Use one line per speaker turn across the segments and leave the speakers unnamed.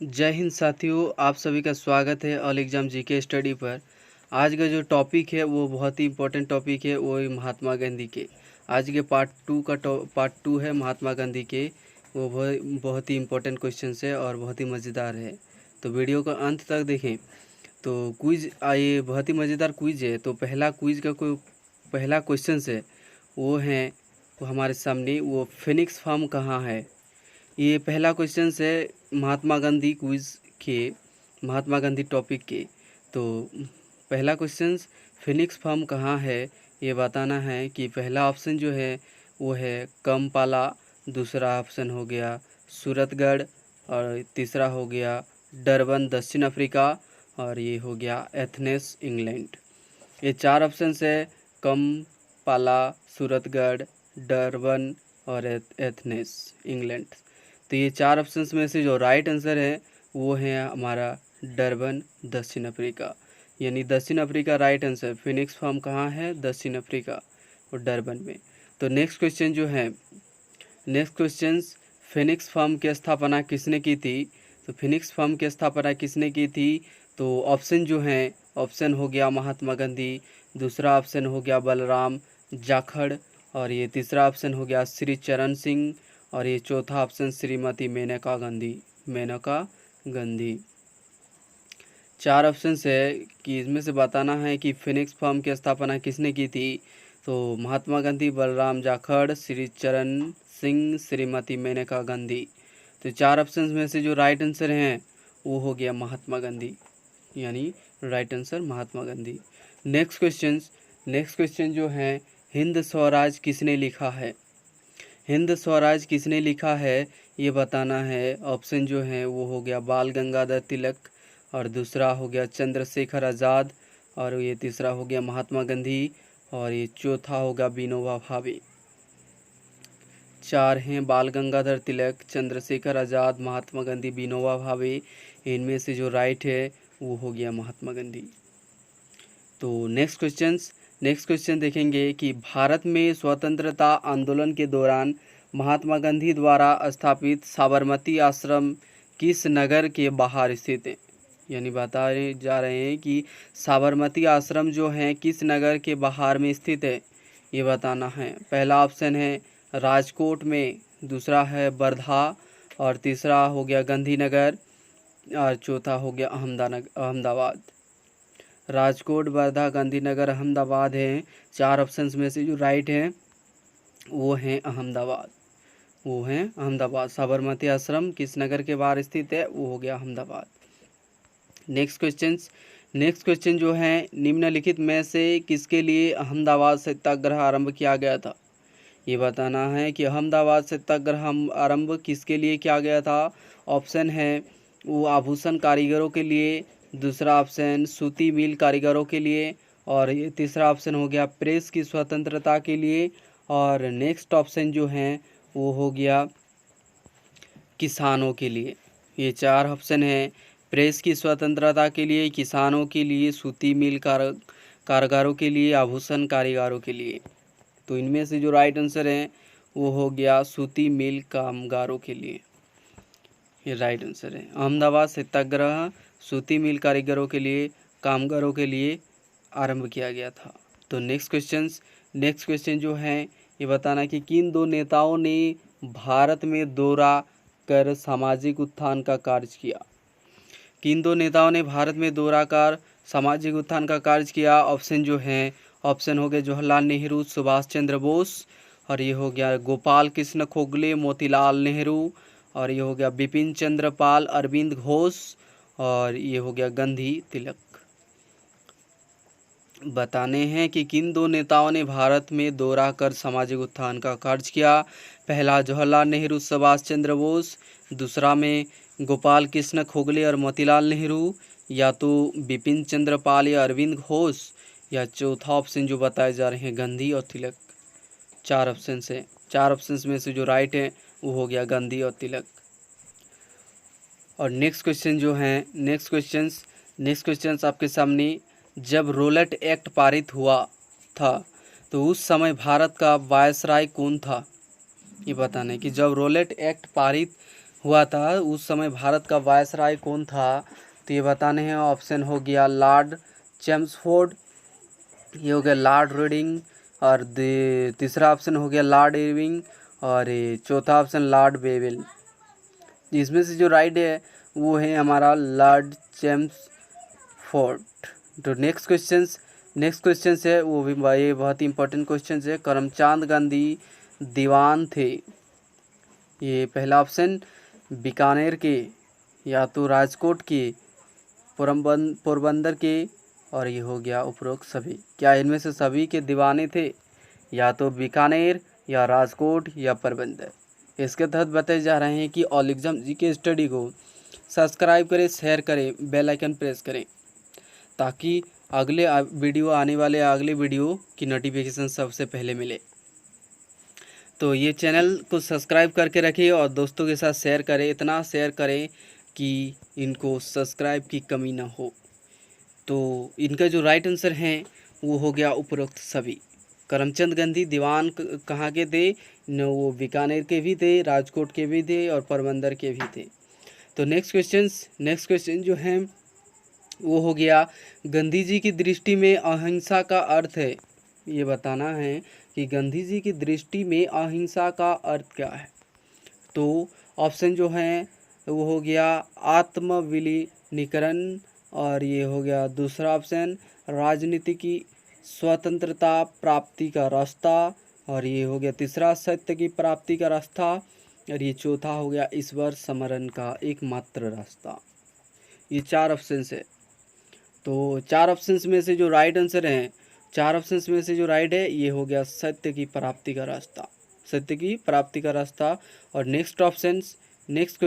जय हिंद साथियों, आप सभी का स्वागत है ऑल एग्जाम जीके स्टडी पर। आज का जो टॉपिक है वो बहुत ही इम्पोर्टेंट टॉपिक है, वो है महात्मा गांधी के। आज के पार्ट टू है महात्मा गांधी के। वो बहुत ही इम्पोर्टेंट क्वेश्चन है और बहुत ही मज़ेदार है, तो वीडियो को अंत तक देखें। तो क्विज आइए, बहुत ही मज़ेदार क्विज है। तो पहला क्वेश्चन है वो हमारे सामने, वो फिनिक्स फार्म कहाँ है। ये पहला क्वेश्चन है महात्मा गांधी क्विज के, महात्मा गांधी टॉपिक के। तो पहला क्वेश्चन, फिनिक्स फार्म कहाँ है ये बताना है। कि पहला ऑप्शन जो है वो है कंपाला, दूसरा ऑप्शन हो गया सूरतगढ़, और तीसरा हो गया डरबन दक्षिण अफ्रीका, और ये हो गया एथेंस इंग्लैंड। ये चार ऑप्शन है, कंपाला, सूरतगढ़, डरबन और एथेंस इंग्लैंड। तो ये चार ऑप्शंस में से जो राइट आंसर है वो है हमारा डरबन दक्षिण अफ्रीका, यानी दक्षिण Africa right answer. Phoenix Farm कहाँ है? दक्षिण अफ्रीका और डरबन में। तो नेक्स्ट क्वेश्चन जो है, नेक्स्ट क्वेश्चन, फिनिक्स फार्म की स्थापना किसने की थी? तो फिनिक्स फार्म की स्थापना किसने की थी? तो ऑप्शन जो हैं, ऑप्शन हो गया महात्मा गांधी, दूसरा ऑप्शन हो गया बलराम जाखड़, और ये तीसरा ऑप्शन हो गया श्री चरण सिंह, और ये चौथा ऑप्शन श्रीमती मेनका गांधी, मेनका गांधी। चार ऑप्शन है कि इसमें से बताना है कि फिनिक्स फार्म की स्थापना किसने की थी। तो महात्मा गांधी, बलराम जाखड़, श्री चरण सिंह, श्रीमती मेनका गांधी। तो चार ऑप्शंस में से जो राइट आंसर हैं वो हो गया महात्मा गांधी, यानी right answer Mahatma Gandhi. Next question जो है, हिंद स्वराज किसने लिखा है? हिंद स्वराज किसने लिखा है ये बताना है। ऑप्शन जो है वो हो गया बाल गंगाधर तिलक, और दूसरा हो गया चंद्रशेखर आज़ाद, और ये तीसरा हो गया महात्मा गांधी, और ये चौथा होगा विनोबा भावे। चार हैं, बाल गंगाधर तिलक, चंद्रशेखर आज़ाद, महात्मा गांधी, विनोबा भावे। इनमें से जो राइट है वो हो गया महात्मा गांधी। तो नेक्स्ट क्वेश्चन देखेंगे कि भारत में स्वतंत्रता आंदोलन के दौरान महात्मा गांधी द्वारा स्थापित साबरमती आश्रम किस नगर के बाहर स्थित है? यानी बताने जा रहे हैं कि साबरमती आश्रम जो है किस नगर के बाहर में स्थित है, ये बताना है। पहला ऑप्शन है राजकोट में, दूसरा है वर्धा, और तीसरा हो गया गांधीनगर, और चौथा हो गया अहमदाबाद। राजकोट, वर्धा, गांधीनगर, अहमदाबाद है। चार ऑप्शंस में से जो राइट हैं वो हैं अहमदाबाद, वो हैं अहमदाबाद। साबरमती आश्रम किस नगर के बाहर स्थित है? वो हो गया अहमदाबाद। नेक्स्ट क्वेश्चन जो है, निम्नलिखित में से किसके लिए अहमदाबाद सत्याग्रह आरंभ किया गया था? ये बताना है कि अहमदाबाद सत्याग्रह आरंभ किसके लिए किया गया था। ऑप्शन है वो आभूषण कारीगरों के लिए, दूसरा ऑप्शन सूती मिल कारीगरों के लिए, और ये तीसरा ऑप्शन हो गया प्रेस की स्वतंत्रता के लिए, और नेक्स्ट ऑप्शन जो है वो हो गया किसानों के लिए। ये चार ऑप्शन है, प्रेस की स्वतंत्रता के लिए, किसानों के लिए, सूती मिल कारीगरों के लिए, आभूषण कारीगरों के लिए। तो इनमें से जो राइट आंसर है वो हो गया सूती मिल कामगारों के लिए, ये राइट आंसर है। अहमदाबाद सत्याग्रह सूती मिल कारीगरों के लिए, कामगारों के लिए आरंभ किया गया था। तो नेक्स्ट क्वेश्चन जो है ये बताना कि किन दो नेताओं ने भारत में दौरा कर सामाजिक उत्थान का कार्य किया? किन दो नेताओं ने भारत में दौरा कर सामाजिक उत्थान का कार्य किया? ऑप्शन जो हैं, ऑप्शन हो गए जवाहरलाल नेहरू, सुभाष चंद्र बोस, और ये हो गया गोपाल कृष्ण गोखले, मोतीलाल नेहरू, और ये हो गया बिपिन चंद्र पाल, अरविंद घोष, और ये हो गया गांधी तिलक। बताने हैं कि किन दो नेताओं ने भारत में दौरा कर सामाजिक उत्थान का कार्य किया। पहला जवाहरलाल नेहरू, सुभाष चंद्र बोस, दूसरा में गोपाल कृष्ण गोखले और मोतीलाल नेहरू, या तो बिपिन चंद्र पाल या अरविंद घोष, या चौथा ऑप्शन जो बताए जा रहे हैं गांधी और तिलक। चार ऑप्शन से, चार ऑप्शन में से जो राइट है वो हो गया गांधी और तिलक। और नेक्स्ट क्वेश्चन जो है, नेक्स्ट क्वेश्चन आपके सामने, जब रोलेट एक्ट पारित हुआ था तो उस समय भारत का वायसराय कौन था? ये बताना है कि जब रोलेट एक्ट पारित हुआ था, उस समय भारत का वायसराय कौन था? तो ये बताने हैं। ऑप्शन हो गया लॉर्ड चेम्सफोर्ड, ये हो गया लॉर्ड रीडिंग, और तीसरा ऑप्शन हो गया लॉर्ड इरविंग, और चौथा ऑप्शन लॉर्ड बेवेल। इसमें से जो राइट है वो है हमारा लॉर्ड चेम्सफोर्ड। तो नेक्स्ट क्वेश्चन है वो भी ये बहुत ही इंपॉर्टेंट क्वेश्चन है। करमचंद गांधी दीवान थे, ये पहला ऑप्शन बीकानेर के, या तो राजकोट के, पोरबंदर के, और ये हो गया उपरोक्त सभी। क्या इनमें से सभी के दीवाने थे? या तो बीकानेर, या राजकोट, या पोरबंदर। इसके तहत बताए जा रहे हैं कि ऑल एग्जाम जीके स्टडी को सब्सक्राइब करें, शेयर करें, बेल आइकन प्रेस करें, ताकि आने वाले अगले वीडियो की नोटिफिकेशन सबसे पहले मिले। तो ये चैनल को सब्सक्राइब करके रखिए और दोस्तों के साथ शेयर करें, इतना शेयर करें कि इनको सब्सक्राइब की कमी ना हो। तो इनका जो राइट आंसर है वो हो गया उपरोक्त सभी। करमचंद गांधी दीवान कहाँ के थे? न, वो बीकानेर के भी थे, राजकोट के भी थे, और पोरबंदर के भी थे। तो नेक्स्ट क्वेश्चन जो है वो हो गया, गांधी जी की दृष्टि में अहिंसा का अर्थ है। ये बताना है कि गांधी जी की दृष्टि में अहिंसा का अर्थ क्या है। तो ऑप्शन जो है वो हो गया आत्मविलीनीकरण, और ये हो गया दूसरा ऑप्शन राजनीति की स्वतंत्रता प्राप्ति का रास्ता, और ये हो गया तीसरा सत्य की प्राप्ति का रास्ता, और ये चौथा हो गया ईश्वर स्मरण का एकमात्र रास्ता। ये 4 ऑप्शन है। तो 4 ऑप्शंस में से जो राइट आंसर है, 4 ऑप्शंस में से जो राइट है ये हो गया सत्य की प्राप्ति का रास्ता, सत्य की प्राप्ति का रास्ता। और नेक्स्ट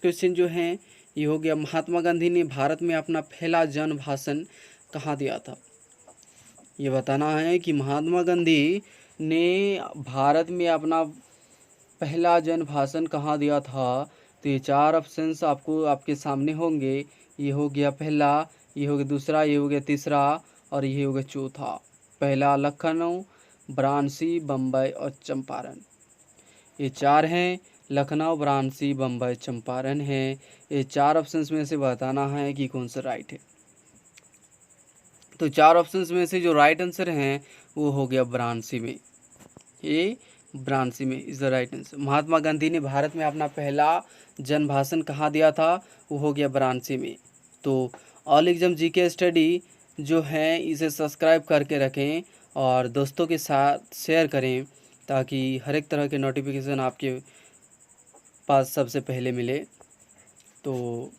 क्वेश्चन जो है ये हो गया, महात्मा गांधी ने भारत में अपना पहला जन भाषण कहाँ दिया था। ये बताना है कि महात्मा गांधी ने भारत में अपना पहला जन भाषण कहाँ दिया था। तो ये 4 ऑप्शंस आपको आपके सामने होंगे। ये हो गया पहला, ये हो गया दूसरा, ये हो गया तीसरा, और ये हो गया चौथा। पहला लखनऊ, वाराणसी, बम्बई और चंपारण। ये 4 हैं, लखनऊ, वाराणसी, बम्बई, चंपारण है। ये 4 ऑप्शंस में से बताना है कि कौन सा राइट है। तो 4 ऑप्शंस में से जो राइट आंसर हैं वो हो गया वाराणसी में। ये वाराणसी में is the right answer. Mahatma Gandhi ने भारत में अपना पहला जन भाषण कहाँ दिया था? वो हो गया वाराणसी में। तो ऑल एग्जाम जीके स्टडी जो है इसे सब्सक्राइब करके रखें और दोस्तों के साथ शेयर करें, ताकि हर एक तरह के नोटिफिकेशन आपके पास सबसे पहले मिले। तो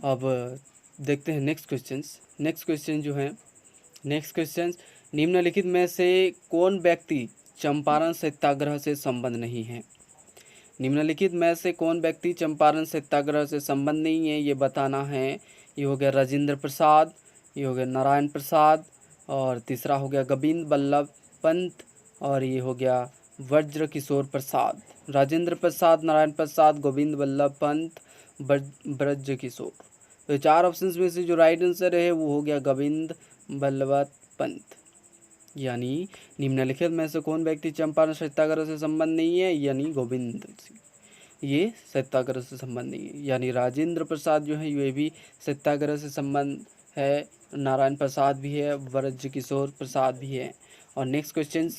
अब देखते हैं नेक्स्ट क्वेश्चन। निम्नलिखित में से कौन व्यक्ति चंपारण सत्याग्रह से संबंध नहीं है? निम्नलिखित में से कौन व्यक्ति चंपारण सत्याग्रह से संबंध नहीं है, ये बताना है। ये हो गया राजेंद्र प्रसाद, ये हो गया नारायण प्रसाद, और तीसरा हो गया गोविंद बल्लभ पंत, और ये हो गया वज्र किशोर प्रसाद। राजेंद्र प्रसाद, नारायण प्रसाद, गोविंद बल्लभ पंत, ब्रज किशोर। तो 4 ऑप्शंस में से जो राइट आंसर है वो हो गया गोविंद बल्लभ पंत। यानी निम्नलिखित में से कौन व्यक्ति चंपारण सत्याग्रह से संबंध नहीं है, यानी गोविंद सिंह, ये सत्याग्रह से संबंध नहीं है। यानी राजेंद्र प्रसाद जो है ये भी सत्याग्रह से संबंध है, नारायण प्रसाद भी है, ब्रज किशोर प्रसाद भी है। और नेक्स्ट क्वेश्चन,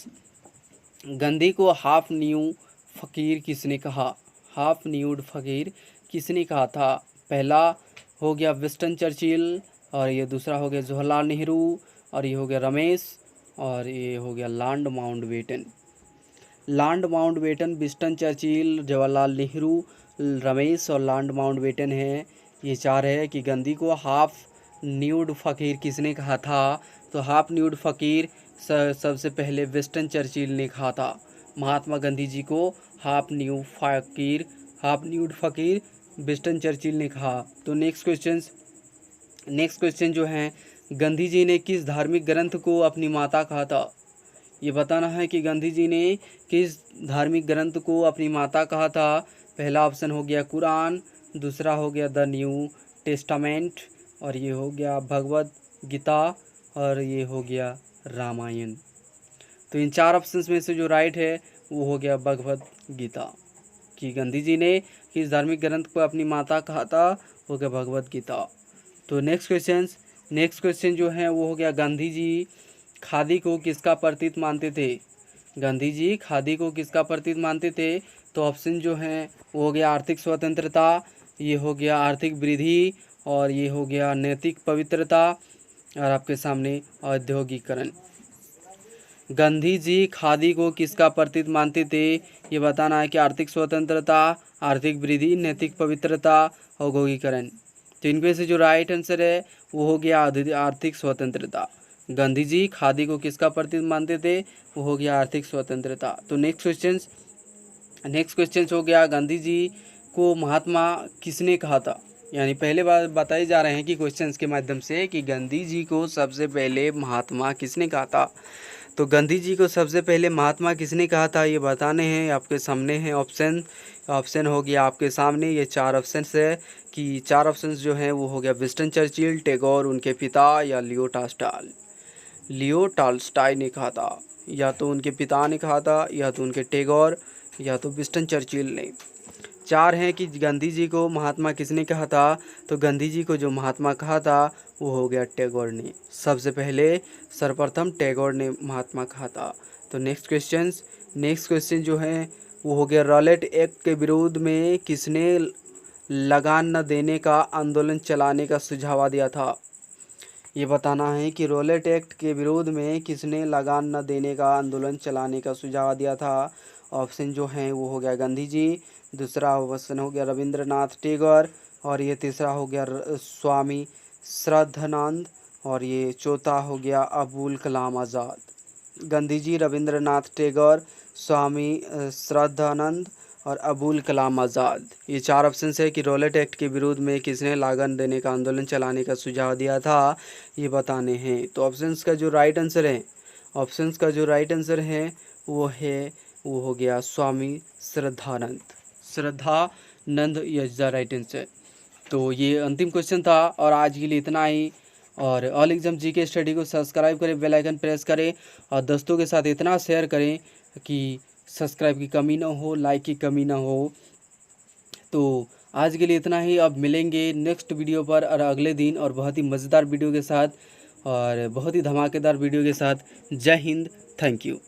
गांधी को हाफ न्यू फकीर किसने कहा? हाफ न्यूड फकीर किसने कहा था? पहला हो गया विंस्टन चर्चिल, और ये दूसरा हो गया जवाहरलाल नेहरू, और ये हो गया रमेश, और ये हो गया Lord Mountbatten, Winston Churchill, Jawaharlal Nehru, Ramesh और लॉर्ड माउंटबेटन है। ये 4 है कि गांधी को हाफ न्यूड फकीर किसने कहा था? तो हाफ न्यूड फकीर सबसे पहले विंस्टन चर्चिल ने कहा था। महात्मा गांधी जी को हाफ न्यूड फकीर विंस्टन चर्चिल ने कहा। तो नेक्स्ट क्वेश्चन जो है, गांधी जी ने किस धार्मिक ग्रंथ को अपनी माता कहा था? ये बताना है कि गांधी जी ने किस धार्मिक ग्रंथ को अपनी माता कहा था। पहला ऑप्शन हो गया कुरान, दूसरा हो गया द न्यू टेस्टामेंट, और ये हो गया भगवद गीता, और ये हो गया रामायण। तो इन 4 ऑप्शंस में से जो राइट है वो हो गया भगवद गीता। कि गांधी जी ने किस धार्मिक ग्रंथ को अपनी माता कहा था, वो क्या भगवत गीता। तो नेक्स्ट क्वेश्चन जो है वो हो गया, गांधी जी खादी को किसका प्रतीक मानते थे। गांधी जी खादी को किसका प्रतीक मानते थे। तो ऑप्शन जो हैं वो हो गया आर्थिक स्वतंत्रता, ये हो गया आर्थिक वृद्धि, और ये हो गया नैतिक पवित्रता, और आपके सामने औद्योगिकरण। गांधी जी खादी को किसका प्रतीक मानते थे, ये बताना है कि आर्थिक स्वतंत्रता, आर्थिक वृद्धि, नैतिक पवित्रता, औद्योगिकरण। तो इनमें से जो राइट आंसर है वो हो गया आर्थिक स्वतंत्रता। गांधी जी खादी को किसका प्रतीक मानते थे, वो हो गया आर्थिक स्वतंत्रता। तो नेक्स्ट क्वेश्चन हो गया, गांधी जी को महात्मा किसने कहा था। यानी पहले बार बताए जा रहे हैं कि क्वेश्चंस के माध्यम से कि गांधी जी को सबसे पहले महात्मा किसने कहा था। तो गांधी जी को सबसे पहले महात्मा किसने कहा था, ये बताने हैं। आपके सामने हैं ऑप्शन हो गया आपके सामने, ये 4 ऑप्शन है कि 4 ऑप्शन जो हैं वो हो गया विंस्टन चर्चिल, टैगोर उनके पिता, या लियो टॉल्स्टॉय ने कहा था। या तो उनके पिता ने कहा था, या तो उनके टैगोर, या तो विंस्टन चर्चिल ने। 4 हैं कि गांधी जी को महात्मा किसने कहा था। तो गांधी जी को जो महात्मा कहा था वो हो गया टैगोर ने। सबसे पहले सर्वप्रथम टैगोर ने महात्मा कहा था। तो नेक्स्ट क्वेश्चन जो है वो हो गया, रॉलेट एक्ट के विरोध में किसने लगान न देने का आंदोलन चलाने का सुझाव दिया था। ये बताना है कि रॉलेट एक्ट के विरोध में किसने लगान न देने का आंदोलन चलाने का सुझाव दिया था। ऑप्शन जो हैं वो हो गया गांधी जी, दूसरा ऑप्शन हो गया रविंद्रनाथ टैगोर, और ये तीसरा हो गया स्वामी श्रद्धानंद, और ये चौथा हो गया अबुल कलाम आज़ाद। गांधी जी, रविंद्रनाथ टैगोर, स्वामी श्रद्धानंद और अबुल कलाम आज़ाद। ये 4 ऑप्शन है कि रॉलेट एक्ट के विरोध में किसने लगान देने का आंदोलन चलाने का सुझाव दिया था, ये बताने हैं। तो ऑप्शंस का जो राइट आंसर है वो हो गया Swami Shraddhanand is the right answer. तो ये अंतिम क्वेश्चन था और आज के लिए इतना ही। और ऑल एग्जाम जी के स्टडी को सब्सक्राइब करें, बेल आइकन प्रेस करें और दोस्तों के साथ इतना शेयर करें कि सब्सक्राइब की कमी ना हो, लाइक की कमी ना हो। तो आज के लिए इतना ही। अब मिलेंगे नेक्स्ट वीडियो पर और अगले दिन और बहुत ही मज़ेदार वीडियो के साथ और बहुत ही धमाकेदार वीडियो के साथ। जय हिंद, थैंक यू।